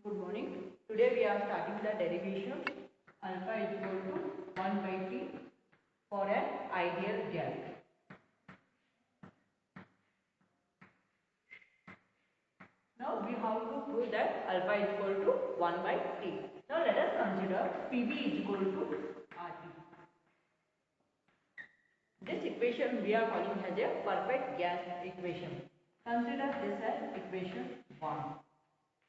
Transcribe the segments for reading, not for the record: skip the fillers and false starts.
Good morning. Today we are starting the derivation alpha is equal to 1 by T for an ideal gas. Now we have to prove that alpha is equal to 1 by T. Now let us consider PV is equal to RT. This equation we are calling as a perfect gas equation. Consider this as equation 1.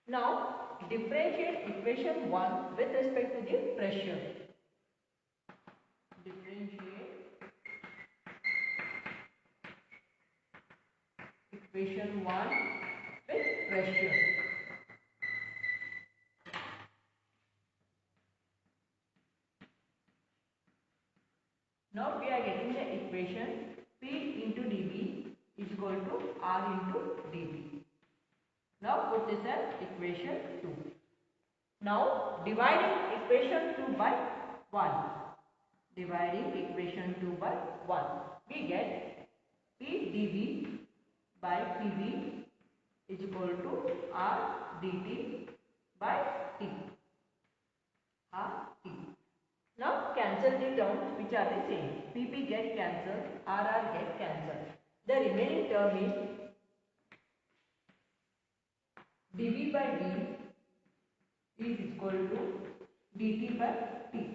Now differentiate equation 1 with respect to the pressure. Differentiate equation 1 with pressure. Now we are getting the equation P into dV is equal to R into dV. Now put this as equation 2. Now dividing equation 2 by 1. Dividing equation 2 by 1. We get P dV by PV is equal to R dt by T. R T. Now cancel the terms which are the same. PP get cancelled, RR get cancelled. The remaining term is dV by V is equal to dt by T.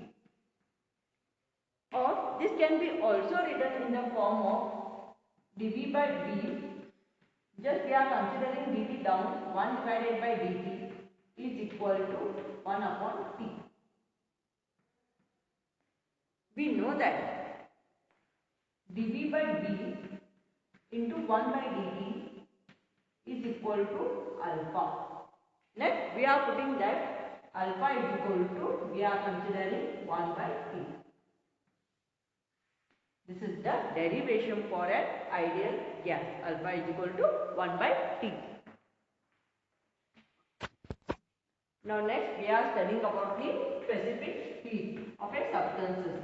Or this can be also written in the form of dV by V. Just we are considering dt down, 1 divided by dt is equal to 1 upon T. We know that dV by V into 1 by dt is equal to alpha. Next we are putting that alpha is equal to, we are considering 1 by T. This is the derivation for an ideal gas. Alpha is equal to 1 by T. Now next we are studying about the specific heat of a substances.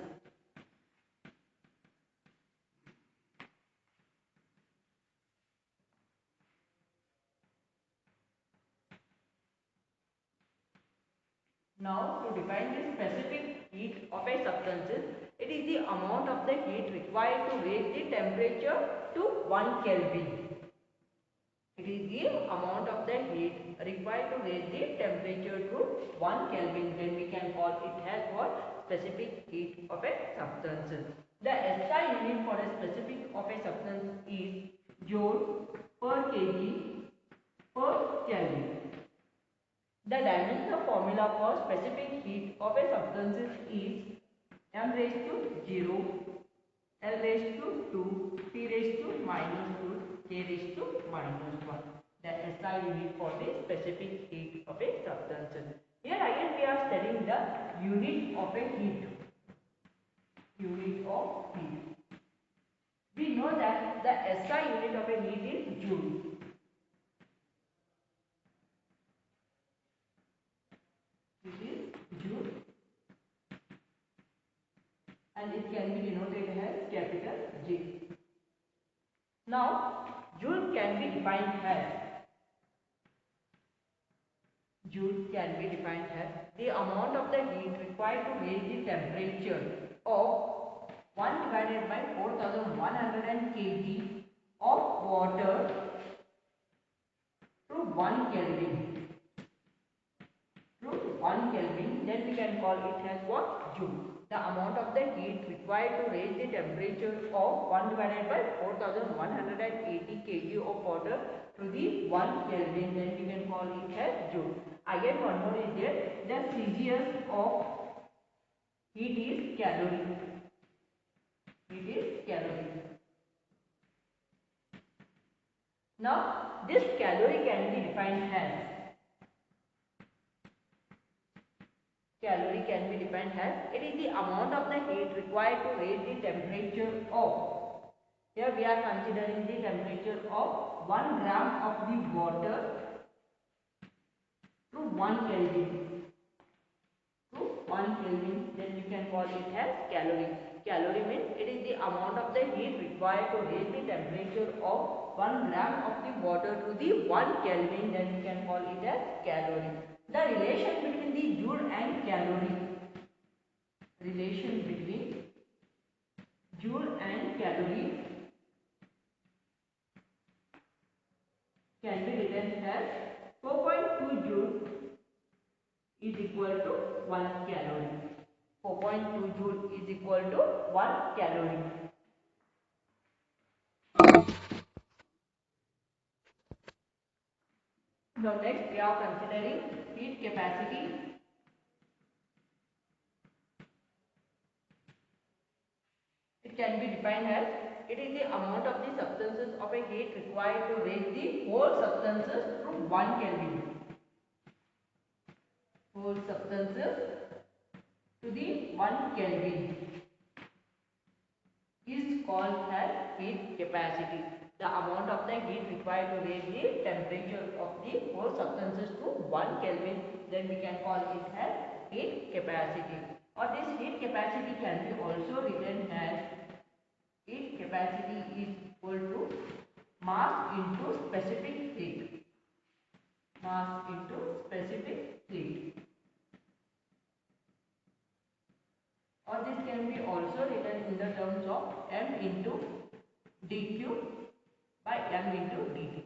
Now to define the specific heat of a substances, it is the amount of the heat required to raise the temperature to 1 Kelvin. It is the amount of the heat required to raise the temperature to 1 Kelvin. Then we can call it as what? Specific heat of a substance. The SI unit for a specific of a substance is joule per kg per Kelvin. The dimensional formula for specific heat of a substance is m raised to 0, L raised to 2, T raised to -2, K raised to -1. The SI unit for the specific heat of a substance. Here again we are studying the unit of a heat. Unit of heat. We know that the SI unit of a heat is joule. It is joule. And it can be denoted as capital J. Now, joule can be defined the amount of the heat required to raise the temperature of 1 divided by 4100 kg of water to 1 Kelvin. Then we can call it as what? Joule. The amount of the heat required to raise the temperature of 1 divided by 4180 kg of water to the 1 Kelvin, then we can call it as joule. Again one more is there, the CGS of heat is calorie. Now this calorie can be defined as it is the amount of the heat required to raise the temperature of, here we are considering the temperature of 1 gram of the water to 1 Kelvin. Then you can call it as calorie. Calorie means it is the amount of the heat required to raise the temperature of 1 gram of the water to the 1 Kelvin. Then you can call call it as calorie. The relation between the joule and calorie, relation between joule and calorie can be written as 4.2 joule is equal to 1 calorie. 4.2 joule is equal to 1 calorie. Now next we are considering heat capacity. It can be defined as it is the amount of the substances of a heat required to raise the whole substances to 1 Kelvin. Whole substances to the 1 Kelvin is called as heat capacity. The amount of the heat required to raise the temperature of the whole substances to 1 Kelvin, then we can call it as heat capacity. Or this heat capacity can be also written as heat capacity is equal to mass into specific heat. Mass into specific heat. Or this can be also written in the terms of m into dq by m into dt.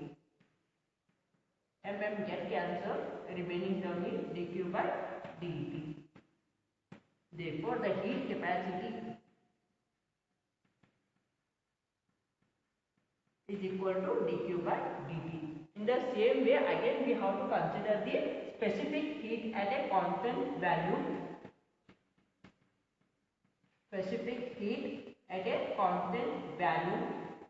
mm get cancelled, remaining term is dq by dt. Therefore, the heat capacity is equal to dq by dt. In the same way, again we have to consider the specific heat at a constant value. Specific heat at a constant value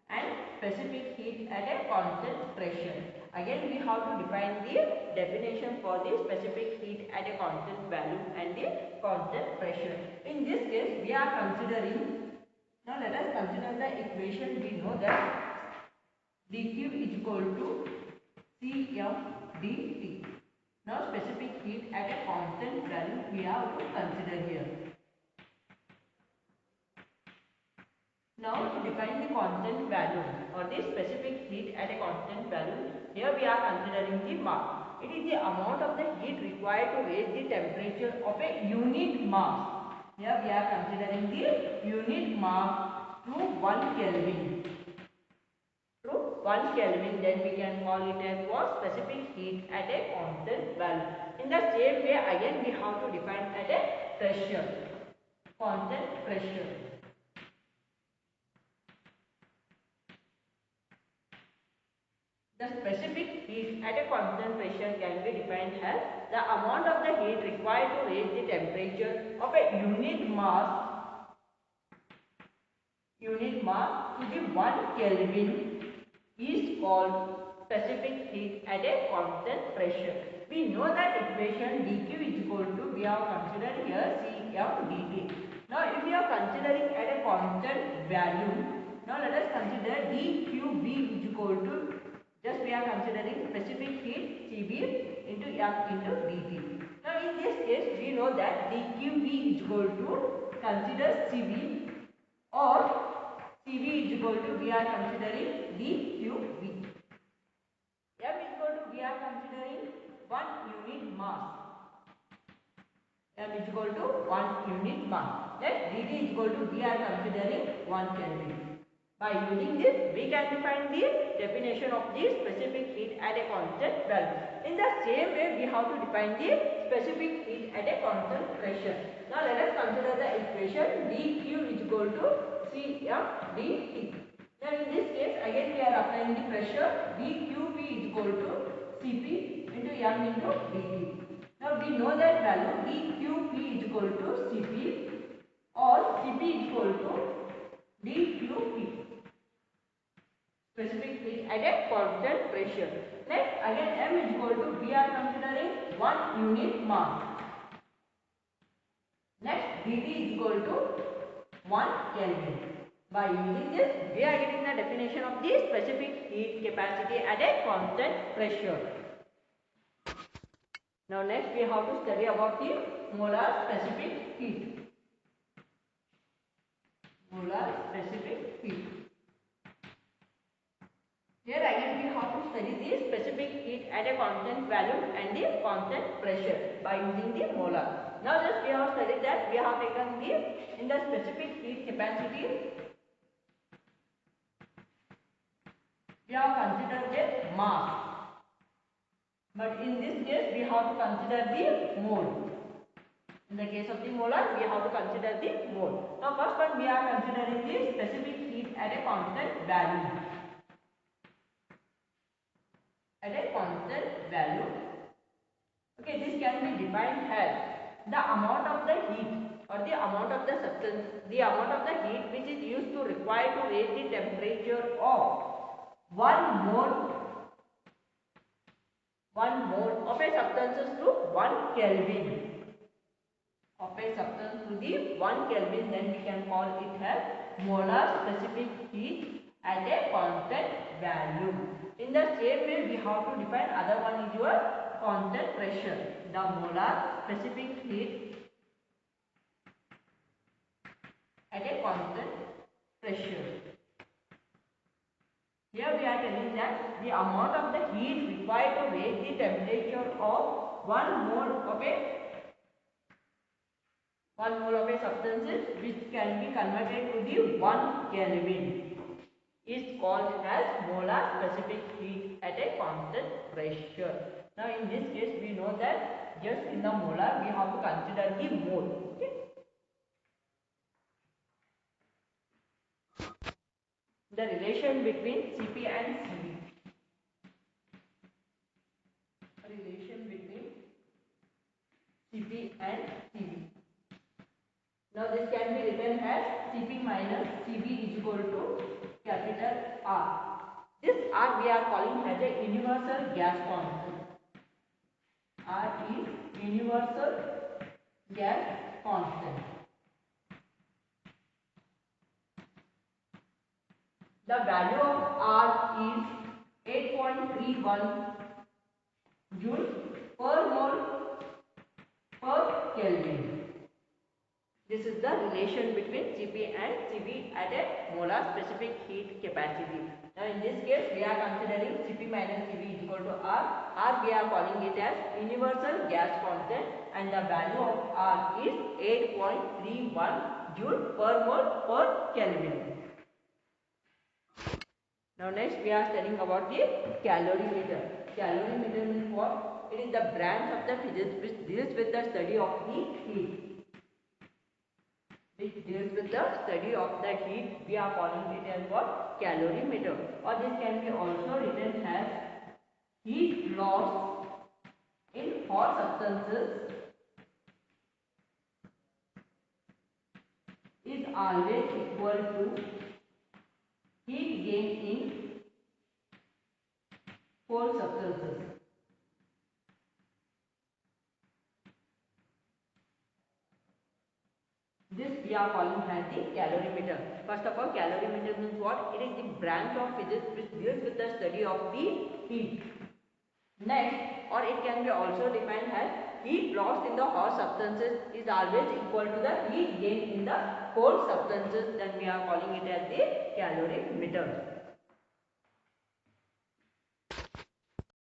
and specific heat at a constant pressure. Again we have to define the definition for the specific heat at a constant value and the constant pressure. In this case we are considering, now let us consider the equation. We know that dq is equal to Cm dt. Now specific heat at a constant value we have to consider here. Now to define the constant value or the specific heat at a constant value, here we are considering the mass. It is the amount of the heat required to raise the temperature of a unit mass. Here we are considering the unit mass to 1 Kelvin. To 1 Kelvin, then we can call it as what? Specific heat at a constant value. In the same way, again we have to define at a pressure. Constant pressure. The specific heat at a constant pressure can be defined as the amount of the heat required to raise the temperature of a unit mass to the 1 Kelvin is called specific heat at a constant pressure. We know that equation dq is equal to, we have considered here Cm dt. Now if we are considering at a constant value, now let us consider dqb is equal to, just we are considering specific heat Cb into m into dt. Now in this case we know that dqb is equal to, consider Cb, or Cb is equal to, we are considering dqb. M is equal to, we are considering 1 unit mass. M is equal to 1 unit mass. Next dt is equal to, we are considering 1 Kelvin. By using this, we can define the definition of the specific heat at a constant value. In the same way, we have to define the specific heat at a constant pressure. Now let us consider the equation dq is equal to Cm dt. Now in this case, again we are applying the pressure. dqp is equal to Cp into m into dt. Now we know that value dqp is equal to Cp, or Cp is equal to dqp. Specific heat at a constant pressure. Next, again m is equal to, we are considering 1 unit mass. Next, dt is equal to 1 Kelvin. By using this, we are getting the definition of the specific heat capacity at a constant pressure. Now next we have to study about the molar specific heat. Molar specific heat. Here again we have to study the specific heat at a constant value and the constant pressure by using the molar. Now just we have studied that we have taken the in the specific heat capacity we have considered the mass, but in this case we have to consider the mole. In the case of the molar we have to consider the mole. Now first one we are considering the specific heat at a constant value. At a constant value. Okay, this can be defined as the amount of the heat or the amount of the substance, the amount of the heat which is used to require to raise the temperature of 1 mole of a substance to 1 Kelvin. Of a substance to the 1 Kelvin, then we can call it as molar specific heat at a constant value. In the same way, we have to define other one is your constant pressure. The molar specific heat at a constant pressure. Here we are telling that the amount of the heat required to raise the temperature of 1 mole of a substance which can be converted to the 1 Kelvin is called as molar specific heat at a constant pressure. Now in this case we know that just in the molar we have to consider the mole. Okay? The relation between Cp and Cv. Relation between Cp and Cv. Now this can be written as Cp minus Cv is equal to capital R. This R we are calling as a universal gas constant. R is universal gas constant. The value of R is 8.31 joule per mole per Kelvin. This is the relation between Cp and Cv at a molar specific heat capacity. Now in this case we are considering Cp minus Cv is equal to R. R we are calling it as universal gas constant and the value of R is 8.31 joule per mole per Kelvin. Now next we are studying about the calorimeter. Calorimeter means what? It is the branch of the physics which deals with the study of the heat. Which deals with the study of the heat, we are calling it as what? Calorimeter. Or this can be also written as heat loss in hot substances is always equal to heat gain in cold substances. This we are calling as the calorimeter. First of all, calorimeter means what? It is the branch of physics which deals with the study of the heat. Next, or it can be also defined as heat lost in the hot substances is always equal to the heat gain in the cold substances. Then we are calling it as the calorimeter.